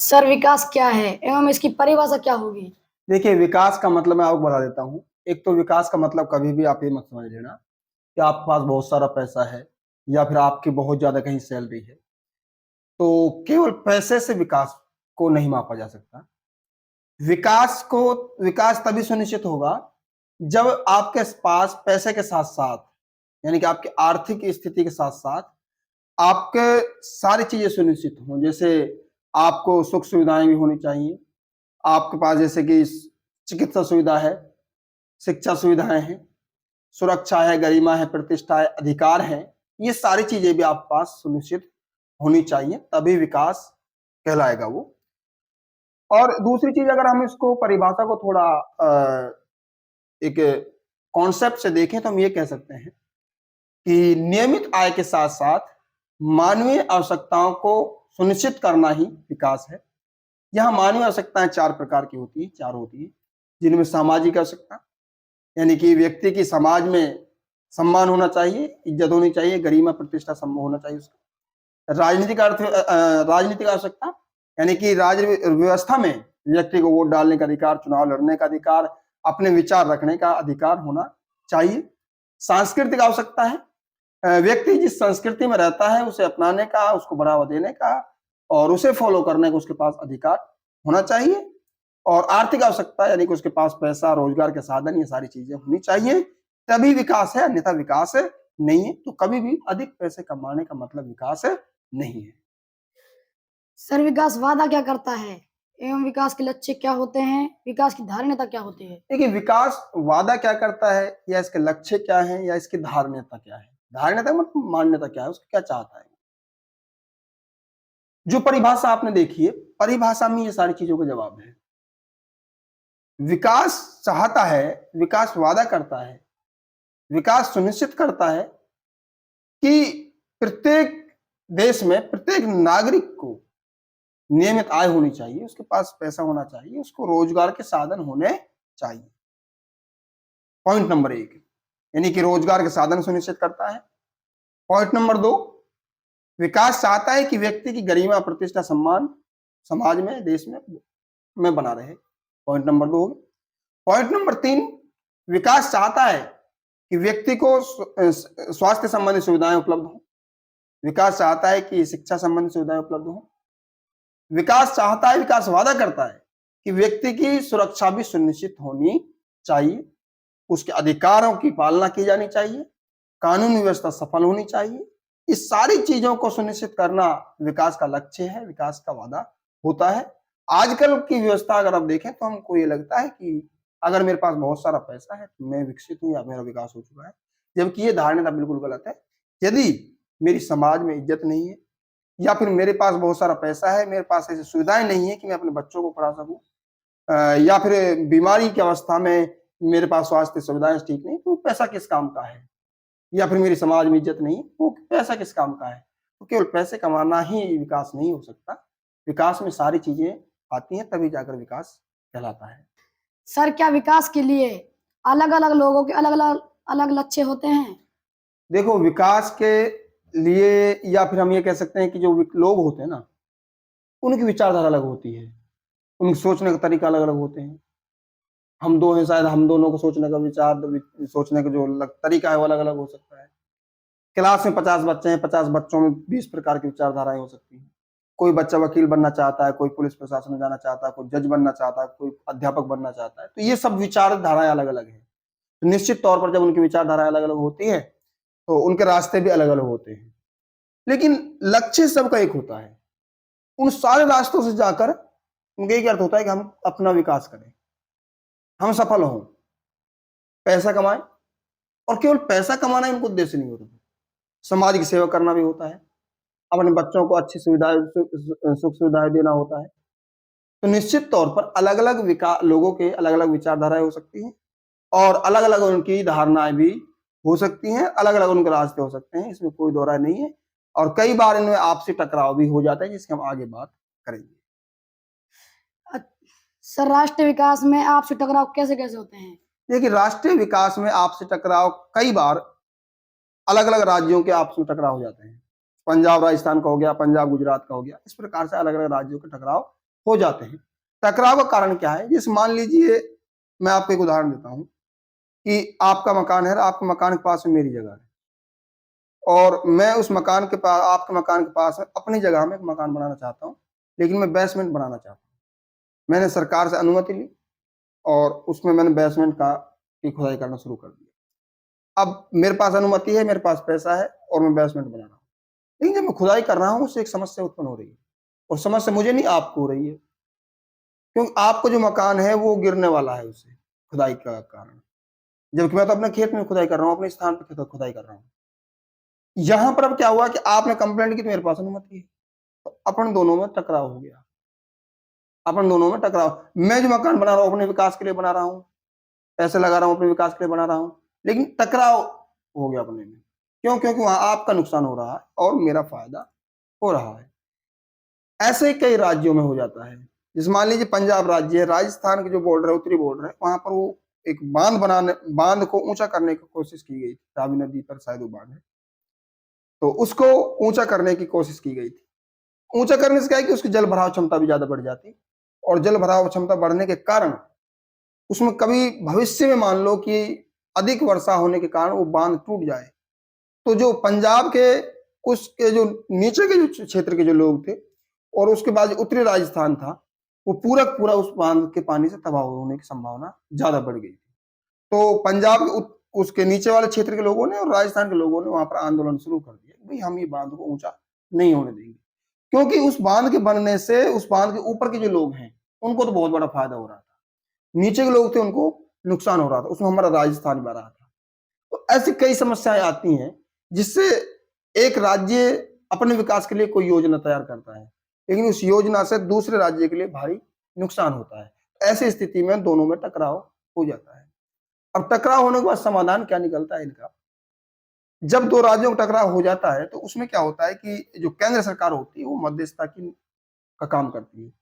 Sir विकास क्या है एवं इसकी परिभाषा क्या होगी? देखिए, विकास का मतलब मैं आपको बता देता हूँ। एक तो विकास का मतलब कभी भी आप ये मत समझ लेना कि आपके पास बहुत सारा पैसा है या फिर आपकी बहुत ज्यादा कहीं सैलरी है। तो केवल पैसे से विकास को नहीं मापा जा सकता। विकास तभी सुनिश्चित होगा जब आपके पास पैसे के साथ साथ, यानी कि आपकी आर्थिक स्थिति के साथ साथ आपके सारी चीजें सुनिश्चित हों। जैसे आपको सुख सुविधाएं भी होनी चाहिए, आपके पास जैसे कि चिकित्सा सुविधा है, शिक्षा सुविधाएं हैं, सुरक्षा है, गरिमा है, प्रतिष्ठा है, अधिकार है। ये सारी चीजें भी आपके पास सुनिश्चित होनी चाहिए, तभी विकास कहलाएगा वो। और दूसरी चीज, अगर हम इसको परिभाषा को थोड़ा एक कॉन्सेप्ट से देखें तो हम ये कह सकते हैं कि नियमित आय के साथ साथ मानवीय आवश्यकताओं को सुनिश्चित करना ही विकास है। यहाँ मानवीय आवश्यकताएं चार प्रकार की होती है, चार होती है, जिनमें सामाजिक आवश्यकता, यानी कि व्यक्ति की समाज में सम्मान होना चाहिए, इज्जत होनी चाहिए, गरिमा प्रतिष्ठा सम्मान होना चाहिए उसका। राजनीतिक आवश्यकता, यानी कि राज्य व्यवस्था में व्यक्ति को वोट डालने का अधिकार, चुनाव लड़ने का अधिकार, अपने विचार रखने का अधिकार होना चाहिए। सांस्कृतिक आवश्यकता है, व्यक्ति जिस संस्कृति में रहता है उसे अपनाने का, उसको बढ़ावा देने का और उसे फॉलो करने का उसके पास अधिकार होना चाहिए। और आर्थिक आवश्यकता, यानी कि उसके पास पैसा, रोजगार के साधन, ये सारी चीजें होनी चाहिए, तभी विकास है, अन्यथा विकास नहीं है। तो कभी भी अधिक पैसे कमाने का मतलब विकास नहीं है। सर विकास वादा क्या करता है एवं विकास के लक्ष्य क्या होते हैं? विकास की धारणता क्या होती है? देखिए, विकास वादा क्या करता है, या इसके लक्ष्य क्या है, या इसकी धारणता क्या है। धारणता मतलब मान्यता क्या है, उसको क्या चाहता है। जो परिभाषा आपने देखी है, परिभाषा में ये सारी चीजों का जवाब है। विकास चाहता है, विकास वादा करता है, विकास सुनिश्चित करता है कि प्रत्येक देश में प्रत्येक नागरिक को नियमित आय होनी चाहिए, उसके पास पैसा होना चाहिए, उसको रोजगार के साधन होने चाहिए। पॉइंट नंबर एक, यानी कि रोजगार के साधन सुनिश्चित करता है। पॉइंट नंबर दो, विकास चाहता है कि व्यक्ति की गरिमा, प्रतिष्ठा, सम्मान समाज में, देश में बना रहे। पॉइंट नंबर दो। पॉइंट नंबर तीन, विकास चाहता है कि व्यक्ति को स्वास्थ्य संबंधी सुविधाएं उपलब्ध हो। विकास चाहता है कि शिक्षा संबंधी सुविधाएं उपलब्ध हो। विकास चाहता है, विकास वादा करता है कि व्यक्ति की सुरक्षा भी सुनिश्चित होनी चाहिए, उसके अधिकारों की पालना की जानी चाहिए, कानून व्यवस्था सफल होनी चाहिए। इस सारी चीजों को सुनिश्चित करना विकास का लक्ष्य है, विकास का वादा होता है। आजकल की व्यवस्था अगर आप देखें तो हमको ये लगता है कि अगर मेरे पास बहुत सारा पैसा है तो मैं विकसित हूं या मेरा विकास हो चुका है, जबकि ये धारणा बिल्कुल गलत है। यदि मेरी समाज में इज्जत नहीं है, या फिर मेरे पास बहुत सारा पैसा है, मेरे पास ऐसी सुविधाएं नहीं है कि मैं अपने बच्चों को पढ़ा सकूं, या फिर बीमारी की अवस्था में मेरे पास स्वास्थ्य सुविधाएं ठीक नहीं, तो पैसा किस काम का है। या फिर मेरी समाज में इज्जत नहीं, वो पैसा किस काम का है। तो केवल पैसे कमाना ही विकास नहीं हो सकता, विकास में सारी चीजें आती हैं, तभी जाकर विकास कहलाता है। सर क्या विकास के लिए अलग अलग लोगों के अलग अलग अलग लक्ष्य होते हैं? देखो, विकास के लिए, या फिर हम ये कह सकते हैं कि जो लोग होते हैं ना, उनकी विचारधारा अलग होती है, उनके सोचने का तरीका अलग अलग होते हैं। हम दो हैं, शायद हम दोनों को सोचने का विचार, सोचने का जो तरीका है वो अलग अलग हो सकता है। क्लास में 50 बच्चे हैं, 50 बच्चों में 20 प्रकार की विचारधाराएं हो सकती हैं। कोई बच्चा वकील बनना चाहता है, कोई पुलिस प्रशासन में जाना चाहता है, कोई जज बनना चाहता है, कोई अध्यापक बनना चाहता है। तो ये सब विचारधाराएं अलग अलग हैं। तो निश्चित तौर पर जब उनकी विचारधाराएं अलग अलग होती है तो उनके रास्ते भी अलग अलग होते हैं, लेकिन लक्ष्य सबका एक होता है। उन सारे रास्तों से जाकर उनका एक अर्थ होता है कि हम अपना विकास करें, हम सफल हों, पैसा कमाएं। और केवल पैसा कमाना ही उनको उद्देश्य नहीं होता, समाज की सेवा करना भी होता है, अपने बच्चों को अच्छी सुविधाएं, सुख सुविधाएं देना होता है। तो निश्चित तौर पर अलग अलग लोगों के अलग अलग विचारधाराएं हो सकती हैं, और अलग अलग उनकी धारणाएं भी हो सकती हैं, अलग अलग उनके रास्ते हो सकते हैं, इसमें कोई दो राय नहीं है। और कई बार इनमें आपसी टकराव भी हो जाता है, जिसकी हम आगे बात करेंगे। सर राष्ट्रीय विकास में आपसी टकराव कैसे कैसे होते हैं? देखिए, राष्ट्रीय विकास में आपसी टकराव कई बार अलग अलग राज्यों के आपस में टकराव हो जाते हैं। पंजाब राजस्थान का हो गया, पंजाब गुजरात का हो गया, इस प्रकार से अलग अलग राज्यों के टकराव हो जाते हैं। टकराव का कारण क्या है? जैसे मान लीजिए, मैं आपको एक उदाहरण देता हूँ कि आपका मकान है, आपके मकान के पास में मेरी जगह है, और मैं उस मकान के पास, आपके मकान के पास में अपनी जगह में एक मकान बनाना चाहता हूँ, लेकिन मैं बेसमेंट बनाना चाहता हूँ। मैंने सरकार से अनुमति ली और उसमें मैंने बेसमेंट की खुदाई करना शुरू कर दिया। अब मेरे पास अनुमति है, मेरे पास पैसा है और मैं बेसमेंट बना रहा हूँ, लेकिन जब मैं खुदाई कर रहा हूँ उससे एक समस्या उत्पन्न हो रही है, और समस्या मुझे नहीं, आपको हो रही है, क्योंकि आपको जो मकान है वो गिरने वाला है उससे, खुदाई का कारण। जबकि मैं तो अपने खेत में खुदाई कर रहा हूँ, अपने स्थान पर खुदाई कर रहा हूँ। यहां पर अब क्या हुआ कि आपने कंप्लेंट की तो मेरे पास अनुमति है, तो अपन दोनों में टकराव हो गया। अपन दोनों में टकराव, मैं जो मकान बना रहा हूँ अपने विकास के लिए बना रहा हूँ, पैसे लगा रहा हूँ अपने विकास के लिए बना रहा हूँ, लेकिन टकराव हो गया अपने में। क्यों? क्योंकि वहां आपका नुकसान हो रहा है और मेरा फायदा हो रहा है। ऐसे कई राज्यों में हो जाता है। जैसे मान लीजिए पंजाब राज्य है, राजस्थान के जो बॉर्डर है, उत्तरी बॉर्डर है, वहां पर वो एक बांध को ऊंचा करने की कोशिश की गई थी, रावी नदी पर शायद वो बांध है, तो उसको ऊंचा करने की कोशिश की गई थी। ऊंचा करने से क्या है कि उसकी जल भराव क्षमता भी ज्यादा बढ़ जाती, और जल भराव क्षमता बढ़ने के कारण उसमें कभी भविष्य में मान लो कि अधिक वर्षा होने के कारण वो बांध टूट जाए, तो जो पंजाब के उसके जो नीचे के जो क्षेत्र के जो लोग थे और उसके बाद उत्तरी राजस्थान था, वो पूरा उस बांध के पानी से तबाह होने की संभावना ज्यादा बढ़ गई थी। तो पंजाब के उसके नीचे वाले क्षेत्र के लोगों ने और राजस्थान के लोगों ने वहां पर आंदोलन शुरू कर दिया, भाई हम ये बांध को ऊंचा नहीं होने देंगे, क्योंकि उस बांध के बनने से उस बांध के ऊपर के जो लोग हैं उनको तो बहुत बड़ा फायदा हो रहा था, नीचे के लोग थे उनको नुकसान हो रहा था, उसमें हमारा राजस्थान भी आ रहा था। तो ऐसी कई समस्याएं आती हैं जिससे एक राज्य अपने विकास के लिए कोई योजना तैयार करता है, लेकिन उस योजना से दूसरे राज्य के लिए भारी नुकसान होता है। ऐसी स्थिति में दोनों में टकराव हो जाता है। अब टकराव होने के बाद समाधान क्या निकलता है इनका? जब दो राज्यों का टकराव हो जाता है तो उसमें क्या होता है कि जो केंद्र सरकार होती है वो मध्यस्थता का काम करती है।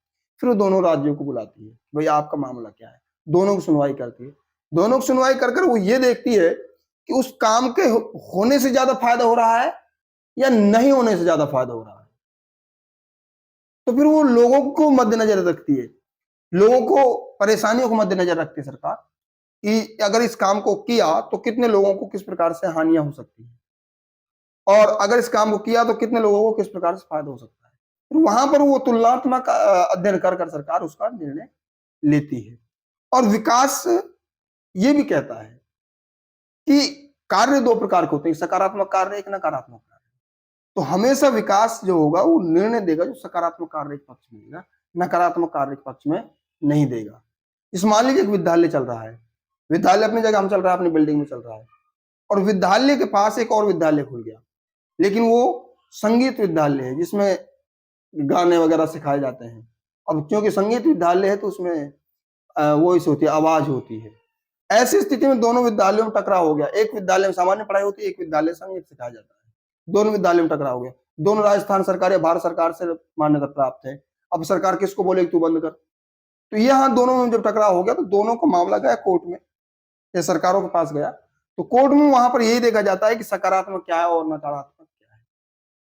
फिर वो दोनों राज्यों को बुलाती है, भाई आपका मामला क्या है, दोनों की सुनवाई करती है। दोनों की सुनवाई कर वो ये देखती है कि उस काम के होने से ज्यादा फायदा हो रहा है या नहीं होने से ज्यादा फायदा हो रहा है। तो फिर वो लोगों को मद्देनजर रखती है, लोगों को परेशानियों को मद्देनजर रखती है सरकार, कि अगर इस काम को किया तो कितने लोगों को किस प्रकार से हानियां हो सकती है, और अगर इस काम को किया तो कितने लोगों को किस प्रकार से फायदा हो सकता है। तो वहां पर वो तुलनात्मक अध्ययन कर सरकार उसका निर्णय लेती है। और विकास ये भी कहता है कि कार्य दो प्रकार के होते हैं, सकारात्मक कार्य, एक नकारात्मक कार्य। तो हमेशा विकास जो होगा वो निर्णय देगा जो सकारात्मक कार्य के पक्ष में देगा, नकारात्मक कार्य के पक्ष में नहीं देगा। इस मान लीजिए एक विद्यालय चल रहा है, विद्यालय अपनी जगह में चल रहा है, अपनी बिल्डिंग में चल रहा है, और विद्यालय के पास एक और विद्यालय खुल गया, लेकिन वो संगीत विद्यालय है जिसमें गाने वगैरह सिखाए जाते हैं। अब क्योंकि संगीत विद्यालय है तो उसमें वॉइस होती है, आवाज होती है। ऐसी स्थिति में दोनों विद्यालयों में टकराव हो गया, एक विद्यालय में सामान्य पढ़ाई होती है, एक विद्यालय संगीत सिखाया जाता है। दोनों विद्यालयों में टकराव हो गया, दोनों राजस्थान सरकार या भारत सरकार से मान्यता प्राप्त है। अब सरकार किसको बोले तू बंद कर, तो यहाँ दोनों में जब टकराव हो गया तो दोनों का मामला गया कोर्ट में, या सरकारों के पास गया, तो कोर्ट में वहां पर यही देखा जाता है कि सकारात्मक क्या है और नकारात्मक क्या है।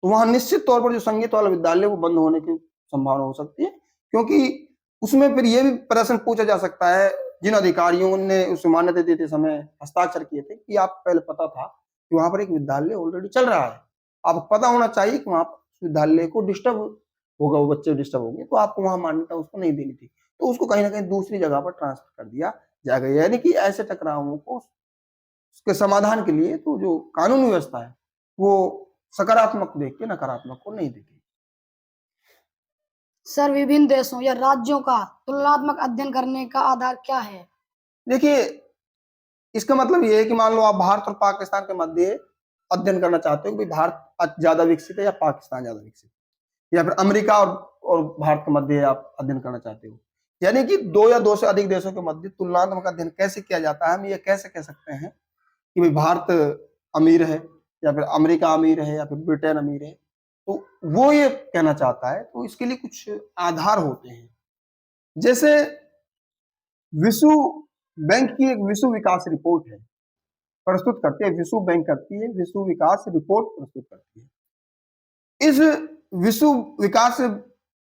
तो वहां निश्चित तौर पर जो संगीत वाला विद्यालय वो बंद होने की संभावना हो सकती है, क्योंकि उसमें फिर ये भी प्रश्न पूछा जा सकता है, जिन अधिकारियों ने उस मान्यता देते समय हस्ताक्षर किए थे, कि आप पहले पता था कि वहां पर एक विद्यालय ऑलरेडी चल रहा है, आपको पता होना चाहिए कि वहां पर विद्यालय को डिस्टर्ब होगा, वो बच्चे डिस्टर्ब होंगे, तो आपको वहां मान्यता उसको नहीं देनी थी, तो उसको कहीं ना कहीं दूसरी जगह पर ट्रांसफर कर दिया जाएगा। यानी कि ऐसे टकरावों को उसके समाधान के लिए तो जो कानून व्यवस्था है वो सकारात्मक देख के नकारात्मक को नहीं देती। सर, विभिन्न देशों या राज्यों का तुलनात्मक अध्ययन करने का आधार क्या है? देखिए, इसका मतलब ये है कि मान लो आप भारत और पाकिस्तान के मध्य अध्ययन करना चाहते हो कि भारत ज्यादा विकसित है या पाकिस्तान ज्यादा विकसित है, या फिर अमेरिका और भारत के मध्य आप अध्ययन करना चाहते हो, यानी कि दो या दो से अधिक देशों के मध्य तुलनात्मक अध्ययन कैसे किया जाता है, हम ये कैसे कह सकते हैं कि भाई भारत अमीर है या फिर अमेरिका अमीर है या फिर ब्रिटेन अमीर है, तो वो ये कहना चाहता है, तो इसके लिए कुछ आधार होते हैं। जैसे विश्व बैंक की एक विश्व विकास रिपोर्ट है, प्रस्तुत करती है, विश्व बैंक करती है, विश्व विकास रिपोर्ट प्रस्तुत करती है। इस विश्व विकास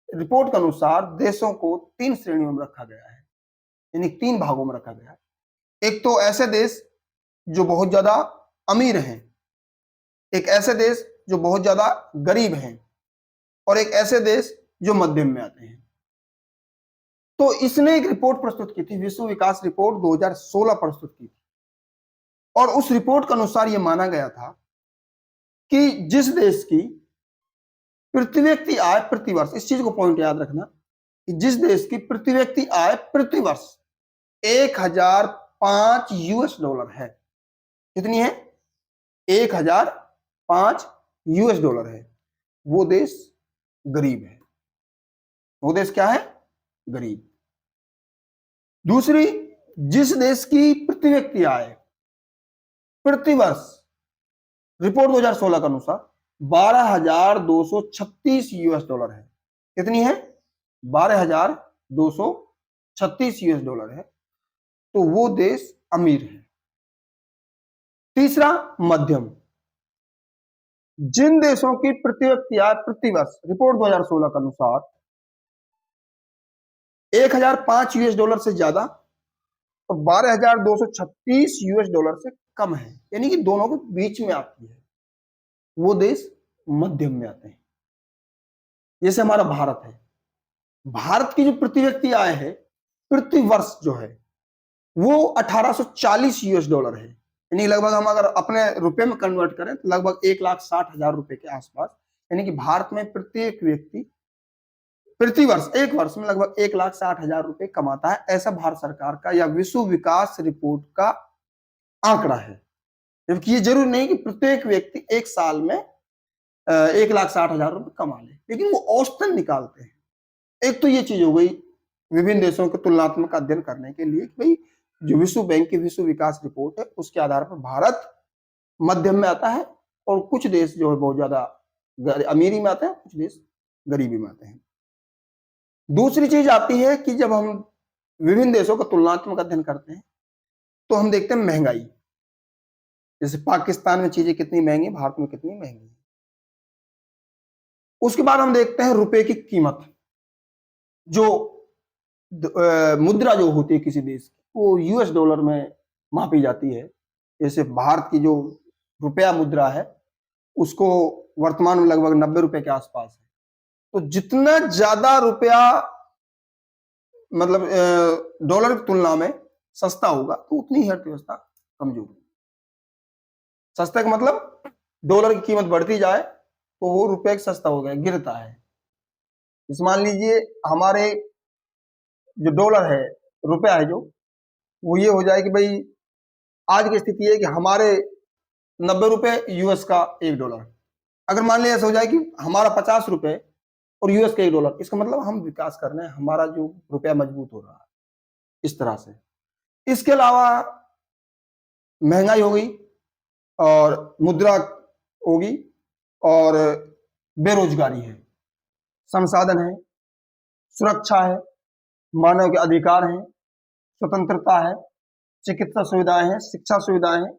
रिपोर्ट के अनुसार देशों को 3 श्रेणियों में रखा गया है, यानी 3 भागों में रखा गया है। एक तो ऐसे देश जो बहुत ज्यादा अमीर हैं, एक ऐसे देश जो बहुत ज्यादा गरीब हैं, और एक ऐसे देश जो मध्यम में आते हैं। तो इसने एक रिपोर्ट प्रस्तुत की थी, विश्व विकास रिपोर्ट 2016 प्रस्तुत की थी, और उस रिपोर्ट के अनुसार यह माना गया था कि जिस देश की प्रति व्यक्ति आय प्रति वर्ष, इस चीज को पॉइंट याद रखना, कि जिस देश की प्रति व्यक्ति आय प्रति वर्ष 1005 यूएस डॉलर है, कितनी है? 1005 यूएस डॉलर है, वो देश गरीब है। वो देश क्या है? गरीब। दूसरी, जिस देश की प्रति व्यक्ति आय प्रति वर्ष रिपोर्ट 2016 के अनुसार 12,236 यूएस डॉलर है, कितनी है? 12,236 यूएस डॉलर है, तो वो देश अमीर है। तीसरा, मध्यम, जिन देशों की प्रति व्यक्ति आय प्रति वर्ष रिपोर्ट 2016 के अनुसार 1005 यूएस डॉलर से ज्यादा और 12,236 यूएस डॉलर से कम है, यानी कि दोनों के बीच में आती है, वो देश मध्यम में आते हैं। जैसे हमारा भारत है, भारत की जो प्रति व्यक्ति आय है प्रति वर्ष जो है वो 1840 यूएस डॉलर है, यानी लगभग हम अगर अपने रुपए में कन्वर्ट करें तो लगभग 1,60,000 रुपए के आसपास, यानी कि भारत में प्रत्येक व्यक्ति प्रति वर्ष एक वर्ष में लगभग 1,60,000 रुपए कमाता है। ऐसा भारत सरकार का या विश्व विकास रिपोर्ट का आंकड़ा है, जबकि ये जरूरी नहीं कि प्रत्येक व्यक्ति एक साल में 1,60,000 रुपए कमा ले, लेकिन वो औसतन निकालते हैं। एक तो ये चीज हो गई विभिन्न देशों के तुलनात्मक अध्ययन करने के लिए कि भाई जो विश्व बैंक की विश्व विकास रिपोर्ट है उसके आधार पर भारत मध्यम में आता है, और कुछ देश जो है बहुत ज्यादा अमीरी में आते हैं, कुछ देश गरीबी में आते हैं। दूसरी चीज आती है कि जब हम विभिन्न देशों का तुलनात्मक अध्ययन करते हैं तो हम देखते हैं महंगाई, जैसे पाकिस्तान में चीजें कितनी महंगी, भारत में कितनी महंगी। उसके बाद हम देखते हैं रुपए की कीमत, जो मुद्रा जो होती है किसी देश की वो यूएस डॉलर में मापी जाती है। जैसे भारत की जो रुपया मुद्रा है उसको वर्तमान में लगभग 90 रुपए के आसपास है। तो जितना ज्यादा रुपया मतलब डॉलर की तुलना में सस्ता होगा तो उतनी ही अर्थव्यवस्था कमजोर होगी। सस्ते का मतलब डॉलर की कीमत बढ़ती जाए तो वो रुपये सस्ता हो गया, गिरता है। इस मान लीजिए हमारे जो डॉलर है, रुपया है, जो वो ये हो जाए कि भाई आज की स्थिति है कि हमारे 90 रुपए यूएस का $1। अगर मान लिया ऐसा हो जाए कि हमारा 50 रुपए और यूएस का $1, इसका मतलब हम विकास कर रहे हैं, हमारा जो रुपया मजबूत हो रहा है इस तरह से। इसके अलावा महंगाई हो गई और मुद्रा होगी और बेरोजगारी है, संसाधन है, सुरक्षा है, मानव के अधिकार हैं, स्वतंत्रता है, चिकित्सा सुविधाएं हैं, शिक्षा सुविधाएं हैं,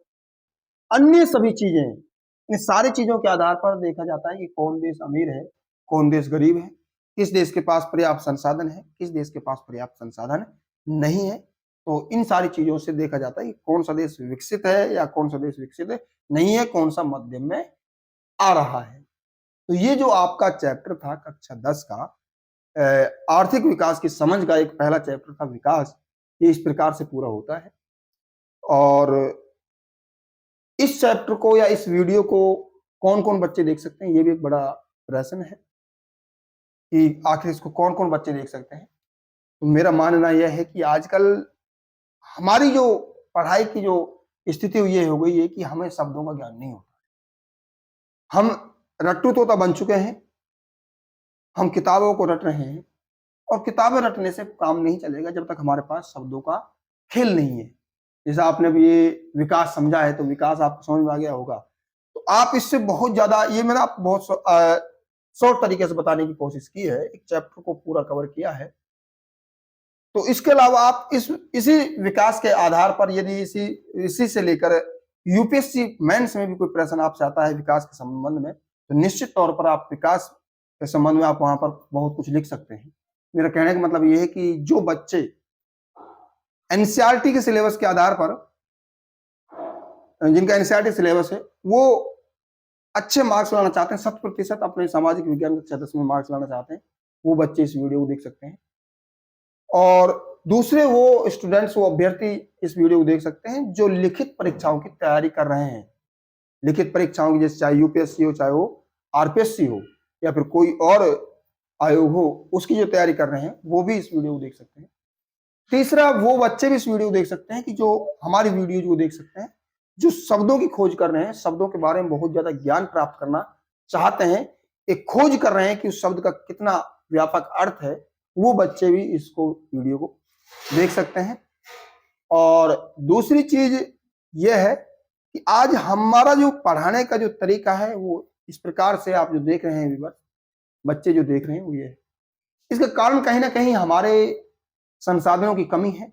अन्य सभी चीजें हैं। इन सारी चीजों के आधार पर देखा जाता है कि कौन देश अमीर है, कौन देश गरीब है, किस देश के पास पर्याप्त संसाधन है, किस देश के पास पर्याप्त संसाधन नहीं है। तो इन सारी चीजों से देखा जाता है कि कौन सा देश विकसित है या कौन सा देश विकसित नहीं है, कौन सा मध्यम में आ रहा है। तो ये जो आपका चैप्टर था कक्षा 10 का आर्थिक विकास की समझ का एक पहला चैप्टर था विकास, ये इस प्रकार से पूरा होता है। और इस चैप्टर को या इस वीडियो को कौन कौन बच्चे देख सकते हैं, ये भी एक बड़ा प्रश्न है कि आखिर इसको कौन कौन बच्चे देख सकते हैं। तो मेरा मानना यह है कि आजकल हमारी जो पढ़ाई की जो स्थिति ये हो गई है कि हमें शब्दों का ज्ञान नहीं होता। हम रट्टू तोता बन चुके हैं, हम किताबों को रट रहे हैं, और किताबें रटने से काम नहीं चलेगा जब तक हमारे पास शब्दों का खेल नहीं है। जैसा आपने भी ये विकास समझा है तो विकास आपको समझ में आ गया होगा, तो आप इससे बहुत ज्यादा, ये मैंने आप बहुत शॉर्ट तरीके से बताने की कोशिश की है, एक चैप्टर को पूरा कवर किया है। तो इसके अलावा आप इसी विकास के आधार पर यदि इसी से लेकर यूपीएससी मेंस में भी कोई प्रश्न आपसे आता है विकास के संबंध में, तो निश्चित तौर पर आप विकास के संबंध में आप वहां पर बहुत कुछ लिख सकते हैं। मेरा कहने का मतलब ये है कि जो बच्चे एनसीईआरटी के सिलेबस के आधार पर, जिनका एनसीईआरटी सिलेबस है, वो अच्छे मार्क्स लाना चाहते हैं, 100% अपने सामाजिक विज्ञान कक्षा 10 में मार्क्स लाना चाहते हैं, वो बच्चे इस वीडियो को देख सकते हैं। और दूसरे वो स्टूडेंट्स, वो अभ्यर्थी इस वीडियो को देख सकते हैं जो लिखित परीक्षाओं की तैयारी कर रहे हैं। लिखित परीक्षाओं की, जैसे चाहे यूपीएससी हो, चाहे वो आरपीएससी हो, या फिर कोई और आयोग हो, उसकी जो तैयारी कर रहे हैं वो भी इस वीडियो को देख सकते हैं। तीसरा, वो बच्चे भी इस वीडियो को देख सकते हैं कि जो हमारी वीडियो को देख सकते हैं, जो शब्दों की खोज कर रहे हैं, शब्दों के बारे में बहुत ज्यादा ज्ञान प्राप्त करना चाहते हैं, एक खोज कर रहे हैं कि उस शब्द का कितना व्यापक अर्थ है, वो बच्चे भी इसको वीडियो को देख सकते हैं। और दूसरी चीज यह है कि आज हमारा जो पढ़ाने का जो तरीका है वो इस प्रकार से आप जो देख रहे हैं व्यूअर, बच्चे जो देख रहे हैं वो ये है। इसका कारण कहीं ना कहीं हमारे संसाधनों की कमी है,